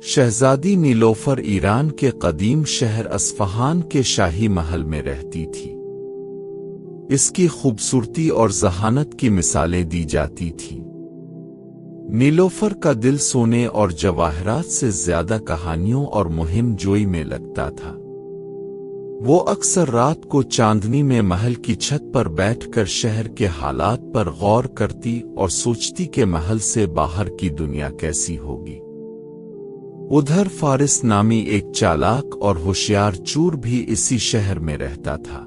शहजादी Nilofar Iran के कदीम शहर अस्फहान के शाही महल में रहती थी। इसकी खूबसूरती और ज़हानत की मिसालें दी जाती थीं। नीलोफर का दिल सोने और जवाहरात से ज्यादा कहानियों और मुहिम जोई में लगता था। वो अक्सर रात को चांदनी में महल की छत पर बैठकर शहर के हालात पर गौर करती और सोचती कि महल से बाहर की दुनिया कैसी होगी। उधर फारिस नामी एक चालाक और होशियार चूर भी इसी शहर में रहता था।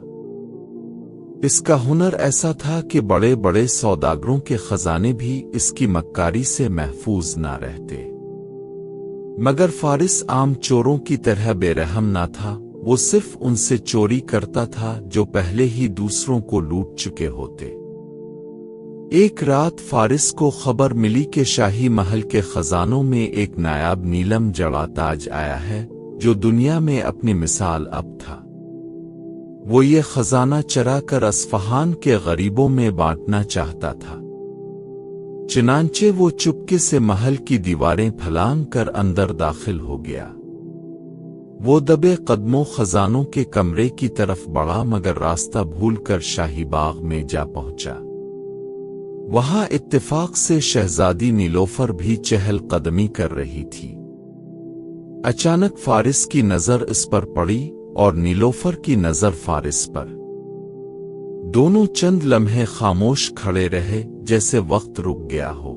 इसका हुनर ऐसा था कि बड़े बड़े सौदागरों के खजाने भी इसकी मक्कारी से महफूज ना रहते। मगर फारिस आम चोरों की तरह बेरहम ना था। वो सिर्फ उनसे चोरी करता था जो पहले ही दूसरों को लूट चुके होते। एक रात फारिस को खबर मिली कि शाही महल के खजानों में एक नायाब नीलम जड़ा ताज आया है जो दुनिया में अपनी मिसाल अब था। वो ये खजाना चरा कर अस्फहान के गरीबों में बांटना चाहता था। चुनांचे वो चुपके से महल की दीवारें फलांग कर अंदर दाखिल हो गया। वो दबे कदमों खजानों के कमरे की तरफ बढ़ा मगर रास्ता भूलकर शाही बाग में जा पहुंचा। वहां इत्तेफाक से शहजादी नीलोफर भी चहल कदमी कर रही थी। अचानक फारिस की नजर इस पर पड़ी और नीलोफर की नजर फारिस पर। दोनों चंद लम्हे खामोश खड़े रहे जैसे वक्त रुक गया हो।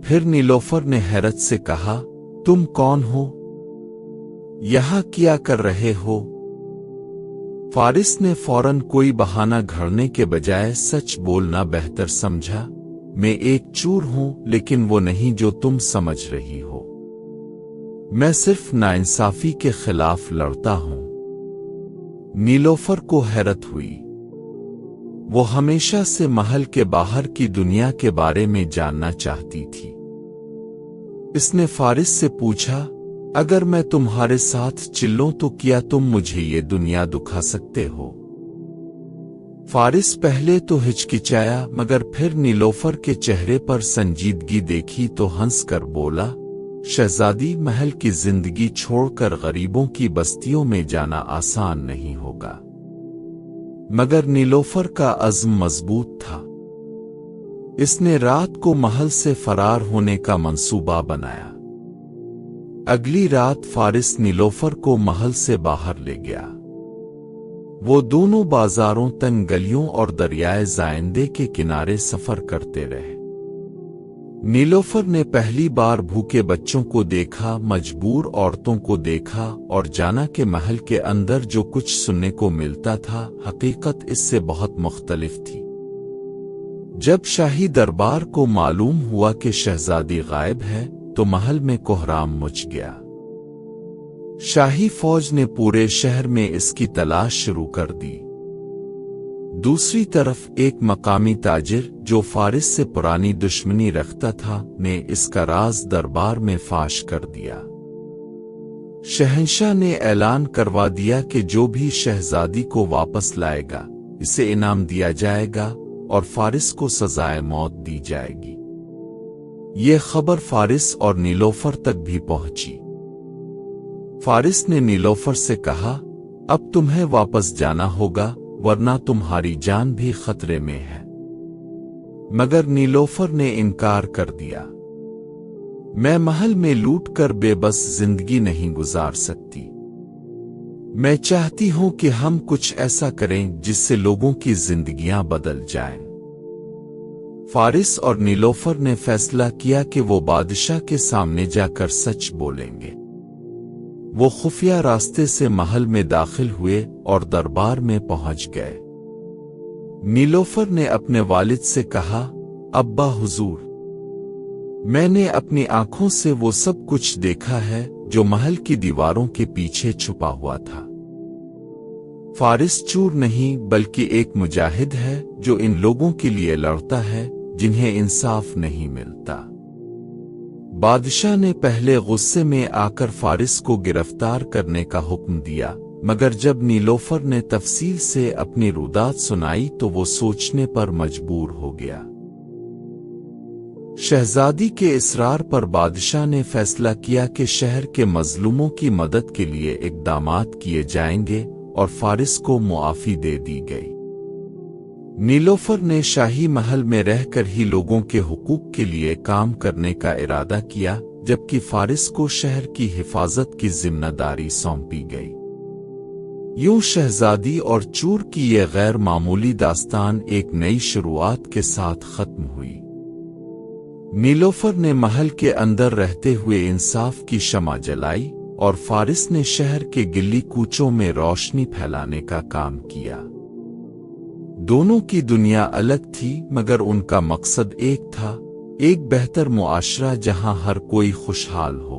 फिर नीलोफर ने हैरत से कहा, तुम कौन हो? यहां क्या कर रहे हो? फारिस ने फौरन कोई बहाना घड़ने के बजाय सच बोलना बेहतर समझा। मैं एक चूर हूं लेकिन वो नहीं जो तुम समझ रही हो। मैं सिर्फ नाइंसाफी के खिलाफ लड़ता हूं। नीलोफर को हैरत हुई। वो हमेशा से महल के बाहर की दुनिया के बारे में जानना चाहती थी। इसने फारिस से पूछा, अगर मैं तुम्हारे साथ चिल्लूं तो क्या तुम मुझे ये दुनिया दुखा सकते हो? फारिस पहले तो हिचकिचाया मगर फिर नीलोफर के चेहरे पर संजीदगी देखी तो हंसकर बोला, शहजादी, महल की जिंदगी छोड़कर गरीबों की बस्तियों में जाना आसान नहीं होगा। मगर नीलोफर का अज़्म मजबूत था। इसने रात को महल से फरार होने का मंसूबा बनाया। अगली रात फारिस नीलोफर को महल से बाहर ले गया। वो दोनों बाजारों, तंग गलियों और दरियाए जायंदे के किनारे सफर करते रहे। नीलोफर ने पहली बार भूखे बच्चों को देखा, मजबूर औरतों को देखा और जाना कि महल के अंदर जो कुछ सुनने को मिलता था हकीकत इससे बहुत मुख्तलिफ थी। जब शाही दरबार को मालूम हुआ कि शहजादी गायब है तो महल में कोहराम मच गया। शाही फौज ने पूरे शहर में इसकी तलाश शुरू कर दी। दूसरी तरफ एक मकामी ताजिर जो फारिस से पुरानी दुश्मनी रखता था ने इसका राज दरबार में फाश कर दिया। शहंशाह ने ऐलान करवा दिया कि जो भी शहजादी को वापस लाएगा इसे इनाम दिया जाएगा और फारिस को सजाए मौत दी जाएगी। ये खबर फारिस और नीलोफर तक भी पहुंची। फारिस ने नीलोफर से कहा, अब तुम्हें वापस जाना होगा वरना तुम्हारी जान भी खतरे में है। मगर नीलोफर ने इनकार कर दिया। मैं महल में लूट कर बेबस जिंदगी नहीं गुजार सकती। मैं चाहती हूं कि हम कुछ ऐसा करें जिससे लोगों की जिंदगियां बदल जाएं। फारिस और नीलोफर ने फैसला किया कि वो बादशाह के सामने जाकर सच बोलेंगे। वो खुफिया रास्ते से महल में दाखिल हुए और दरबार में पहुंच गए। नीलोफर ने अपने वालिद से कहा, अब्बा हुजूर, मैंने अपनी आंखों से वो सब कुछ देखा है जो महल की दीवारों के पीछे छुपा हुआ था। फारिस चूर नहीं बल्कि एक मुजाहिद है जो इन लोगों के लिए लड़ता है जिन्हें इंसाफ नहीं मिलता। बादशाह ने पहले गुस्से में आकर फारिस को गिरफ्तार करने का हुक्म दिया, मगर जब नीलोफर ने तफसील से अपनी रुदात सुनाई तो वो सोचने पर मजबूर हो गया। شہزادی کے اصرار پر بادشاہ نے فیصلہ کیا کہ شہر کے مظلوموں کی مدد کے لیے اقدامات کیے جائیں گے اور فارس کو معافی دے دی گئی۔ نیلوفر نے شاہی محل میں رہ کر ہی لوگوں کے حقوق کے لیے کام کرنے کا ارادہ کیا، جبکہ فارس کو شہر کی حفاظت کی ذمہ داری سونپی گئی۔ یوں شہزادی اور چور کی یہ غیر معمولی داستان ایک نئی شروعات کے ساتھ ختم ہوئی۔ نیلوفر نے محل کے اندر رہتے ہوئے انصاف کی شمع جلائی اور فارس نے شہر کے گلی کوچوں میں روشنی پھیلانے کا کام کیا۔ دونوں کی دنیا الگ تھی، مگر ان کا مقصد ایک تھا، ایک بہتر معاشرہ جہاں ہر کوئی خوشحال ہو۔